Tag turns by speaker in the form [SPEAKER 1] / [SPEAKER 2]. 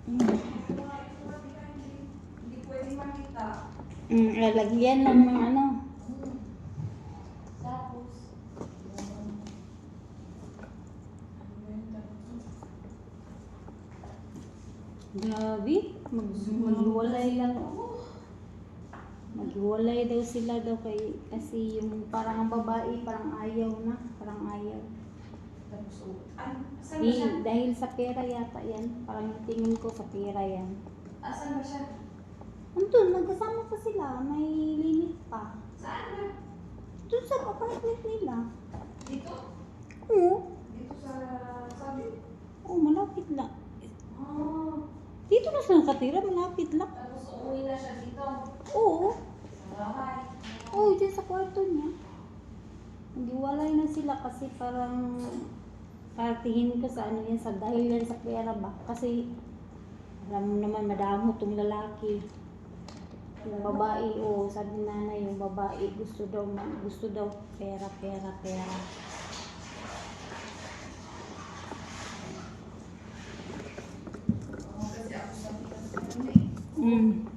[SPEAKER 1] Hindi pwede makita.
[SPEAKER 2] Lagyan ng mga ano.
[SPEAKER 1] Tapos,
[SPEAKER 2] Grabe, maghiwalay lang. Maghiwalay daw sila daw kasi yung parang ang babae parang ayaw na, parang ayaw.
[SPEAKER 1] Asan ba siya?
[SPEAKER 2] Dahil sa pera yata yan, parang tingin ko sa pera yan.
[SPEAKER 1] Asan ba siya?
[SPEAKER 2] Andun, nagkasama pa sila, may limit pa.
[SPEAKER 1] Saan ba?
[SPEAKER 2] Doon sa apartment nila.
[SPEAKER 1] Dito?
[SPEAKER 2] Oo,
[SPEAKER 1] Dito sa sabi?
[SPEAKER 2] oo, malapit lang.
[SPEAKER 1] Oh.
[SPEAKER 2] Dito na sila nakatira, malapit lang.
[SPEAKER 1] Tapos uuwi na siya dito.
[SPEAKER 2] Oo,
[SPEAKER 1] Sa bahay.
[SPEAKER 2] oo, dyan sa kwarto niya. Naghiwalay na sila kasi parang tingin ko sa ano yan, sa dahil yan sa pera ba? Kasi alam mo naman madamo tong lalaki. Yung babae, sabi nanay, yung babae gusto daw pera, pera, pera.
[SPEAKER 1] Kasi ako sa Pinas.